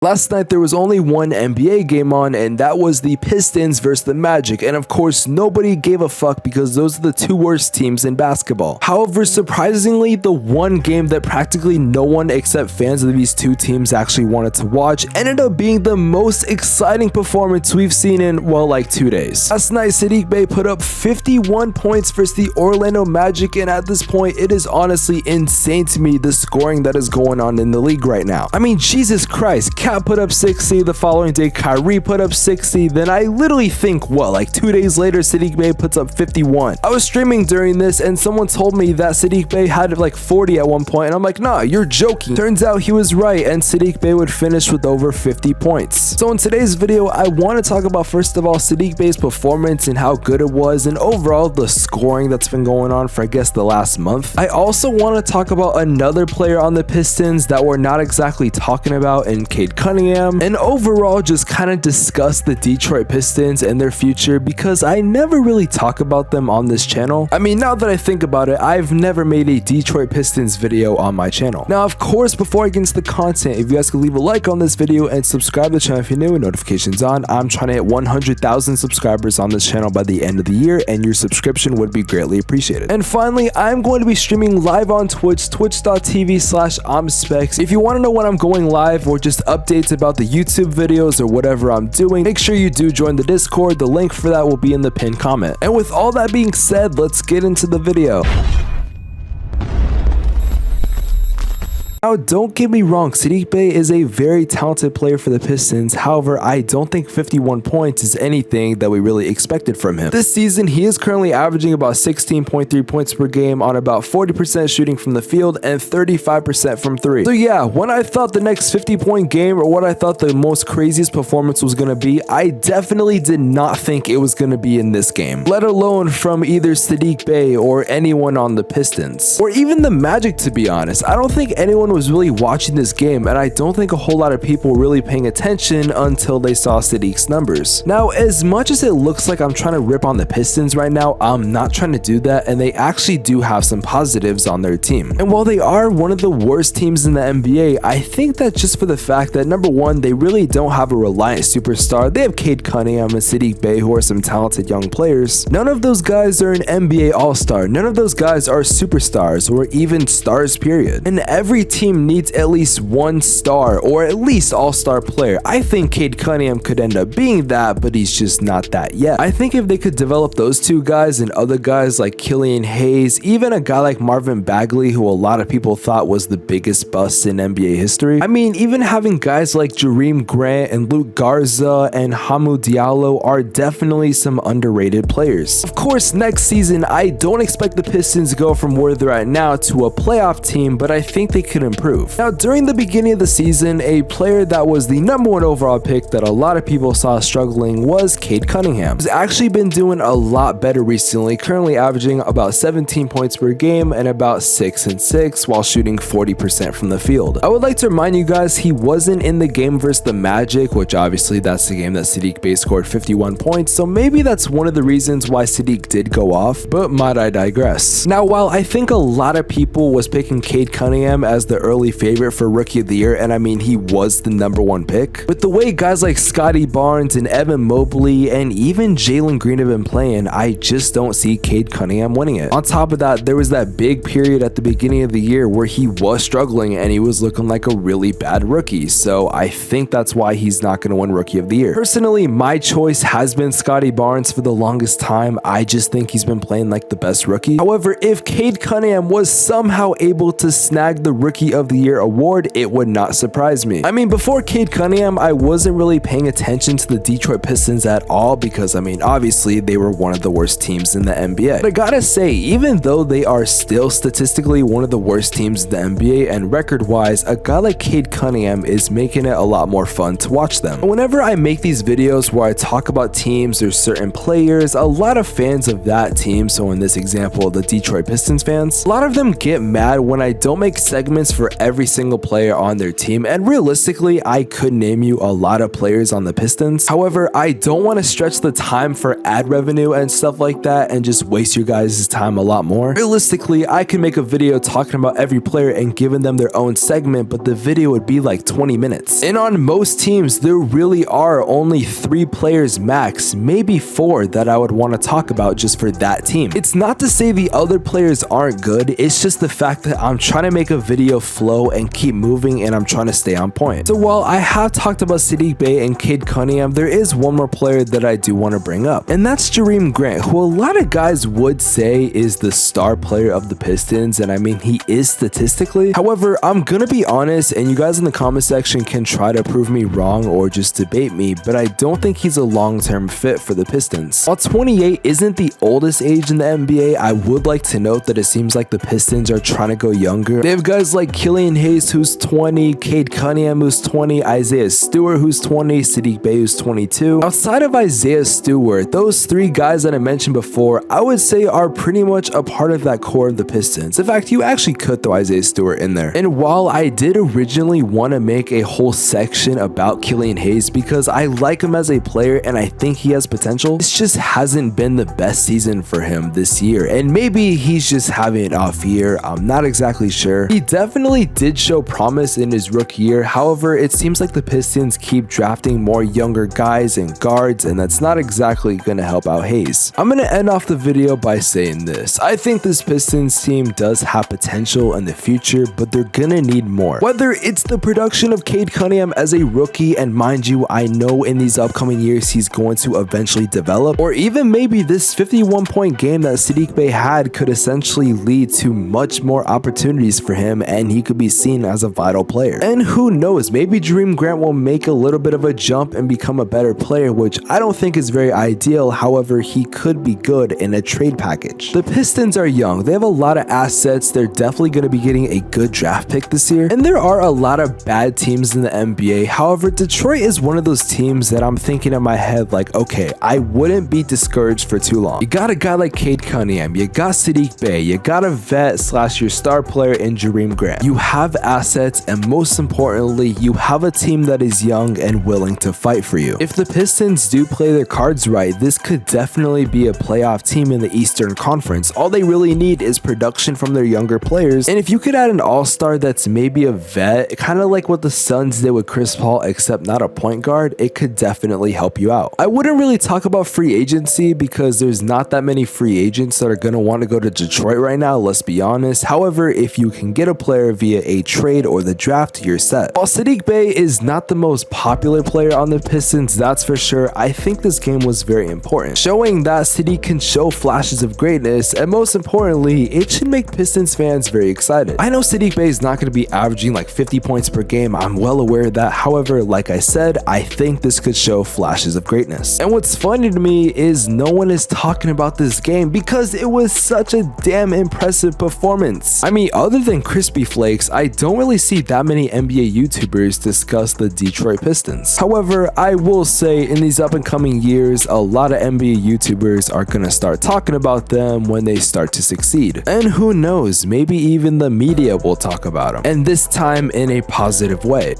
Last night there was only one NBA game on, and that was the Pistons versus the Magic, and of course nobody gave a fuck because those are the two worst teams in basketball. However, surprisingly, the one game that practically no one except fans of these two teams actually wanted to watch ended up being the most exciting performance we've seen in, well, like 2 days. Last night, Saddiq Bey put up 51 points versus the Orlando Magic, and at this point, it is honestly insane to me the scoring that is going on in the league right now. I mean, Jesus Christ, Cat put up 60, the following day Kyrie put up 60, then I literally think, what, like 2 days later, Saddiq Bey puts up 51. I was streaming during this, and someone told me that Saddiq Bey had like 40 at one point, and I'm like, nah, you're joking. Turns out he was right, and Saddiq Bey would finish with over 50 points. So in today's video, I want to talk about, first of all, Saddiq Bey's performance and how good it was, and overall the scoring that's been going on for, I guess, the last month. I also want to talk about another player on the Pistons that we're not exactly talking about in Cunningham, and overall just kind of discuss the Detroit Pistons and their future because I never really talk about them on this channel. I mean, now that I think about it, I've never made a Detroit Pistons video on my channel. Now, of course, before I get into the content, if you guys could leave a like on this video and subscribe to the channel if you're new and notifications on. I'm trying to hit 100,000 subscribers on this channel by the end of the year, and your subscription would be greatly appreciated. And finally, I'm going to be streaming live on Twitch, twitch.tv/Spex. If you want to know when I'm going live or just updates about the YouTube videos or whatever I'm doing, make sure you do join the Discord. The link for that will be in the pinned comment. And with all that being said, let's get into the video. Now, don't get me wrong, Saddiq Bey is a very talented player for the Pistons. However, I don't think 51 points is anything that we really expected from him. This season, he is currently averaging about 16.3 points per game on about 40% shooting from the field and 35% from three. So yeah, when I thought the next 50-point game or what I thought the most craziest performance was going to be, I definitely did not think it was going to be in this game, let alone from either Saddiq Bey or anyone on the Pistons, or even the Magic, to be honest. I don't think anyone was really watching this game, and I don't think a whole lot of people were really paying attention until they saw Saddiq's numbers. Now, as much as it looks like I'm trying to rip on the Pistons right now, I'm not trying to do that, and they actually do have some positives on their team. And while they are one of the worst teams in the NBA, I think that just for the fact that, number one, they really don't have a reliant superstar. They have Cunningham and Saddiq Bey, who are some talented young players. None of those guys are an NBA All-Star. None of those guys are superstars or even stars, period. And every team needs at least one star or at least all-star player. I think Cunningham could end up being that, but he's just not that yet. I think if they could develop those two guys and other guys like Killian Hayes, even a guy like Marvin Bagley, who a lot of people thought was the biggest bust in NBA history. I mean, even having guys like Jereme Grant and Luke Garza and Hamou Diallo are definitely some underrated players. Of course, next season, I don't expect the Pistons to go from where they're at now to a playoff team, but I think they could improve. Now, during the beginning of the season, a player that was the #1 overall pick that a lot of people saw struggling was Cunningham. He's actually been doing a lot better recently, currently averaging about 17 points per game and about 6 and 6 while shooting 40% from the field. I would like to remind you guys he wasn't in the game versus the Magic, which obviously that's the game that Saddiq Bey scored 51 points, so maybe that's one of the reasons why Saddiq did go off, but might I digress. Now, while I think a lot of people was picking Cunningham as the early favorite for Rookie of the Year, and I mean, he was the #1 pick, with the way guys like Scotty Barnes and Evan Mobley and even Jalen Green have been playing, I just don't see Cunningham winning it. On top of that, there was that big period at the beginning of the year where he was struggling and he was looking like a really bad rookie, so I think that's why he's not going to win Rookie of the Year. Personally, my choice has been Scotty Barnes for the longest time. I just think he's been playing like the best rookie. However, if Cunningham was somehow able to snag the Rookie of the Year award, it would not surprise me. I mean, before Cunningham, I wasn't really paying attention to the Detroit Pistons at all because, I mean, obviously they were one of the worst teams in the NBA. But I gotta say, even though they are still statistically one of the worst teams in the NBA and record-wise, a guy like Cunningham is making it a lot more fun to watch them. And whenever I make these videos where I talk about teams or certain players, a lot of fans of that team, so in this example, the Detroit Pistons fans, a lot of them get mad when I don't make segments for every single player on their team, and realistically, I could name you a lot of players on the Pistons. However, I don't want to stretch the time for ad revenue and stuff like that and just waste your guys' time a lot more. Realistically, I could make a video talking about every player and giving them their own segment, but the video would be like 20 minutes. And on most teams, there really are only 3 players max, maybe 4 that I would want to talk about just for that team. It's not to say the other players aren't good, it's just the fact that I'm trying to make a video flow and keep moving, and I'm trying to stay on point. So while I have talked about Saddiq Bey and Cunningham, there is one more player that I do want to bring up, and that's Jerami Grant, who a lot of guys would say is the star player of the Pistons, and I mean, he is statistically. However, I'm gonna be honest, and you guys in the comment section can try to prove me wrong or just debate me, but I don't think he's a long-term fit for the Pistons. While 28 isn't the oldest age in the NBA, I would like to note that it seems like the Pistons are trying to go younger. They have guys like Killian Hayes, who's 20, Cunningham, who's 20, Isaiah Stewart, who's 20, Saddiq Bey, who's 22. Outside of Isaiah Stewart, those 3 guys that I mentioned before, I would say are pretty much a part of that core of the Pistons. In fact, you actually could throw Isaiah Stewart in there. And while I did originally want to make a whole section about Killian Hayes because I like him as a player and I think he has potential, this just hasn't been the best season for him this year. And maybe he's just having an off year. I'm not exactly sure. He definitely did show promise in his rookie year. However, it seems like the Pistons keep drafting more younger guys and guards, and that's not exactly going to help out Hayes. I'm going to end off the video by saying this. I think this Pistons team does have potential in the future, but they're going to need more. Whether it's the production of Cunningham as a rookie, and mind you, I know in these upcoming years he's going to eventually develop, or even maybe this 51-point game that Saddiq Bey had could essentially lead to much more opportunities for him and he could be seen as a vital player. And who knows, maybe Jerami Grant will make a little bit of a jump and become a better player, which I don't think is very ideal. However, he could be good in a trade package. The Pistons are young. They have a lot of assets. They're definitely going to be getting a good draft pick this year. And there are a lot of bad teams in the NBA. However, Detroit is one of those teams that I'm thinking in my head like, okay, I wouldn't be discouraged for too long. You got a guy like Cunningham. You got Saddiq Bey. You got a vet / your star player in Jerami Grant. You have assets, and most importantly, you have a team that is young and willing to fight for you. If the Pistons do play their cards right, this could definitely be a playoff team in the Eastern Conference. All they really need is production from their younger players, and if you could add an all-star that's maybe a vet, kind of like what the Suns did with Chris Paul, except not a point guard, it could definitely help you out. I wouldn't really talk about free agency because there's not that many free agents that are going to want to go to Detroit right now, let's be honest. However, if you can get a player via a trade or the draft, you're set. While Saddiq Bey is not the most popular player on the Pistons, that's for sure, I think this game was very important, showing that Saddiq can show flashes of greatness, and most importantly, it should make Pistons fans very excited. I know Saddiq Bey is not going to be averaging like 50 points per game, I'm well aware of that. However, like I said, I think this could show flashes of greatness. And what's funny to me is no one is talking about this game because it was such a damn impressive performance. I mean, other than Crispy Flakes, I don't really see that many NBA YouTubers discuss the Detroit Pistons. However, I will say in these up and coming years, a lot of NBA YouTubers are gonna start talking about them when they start to succeed. And who knows, maybe even the media will talk about them, and this time in a positive way.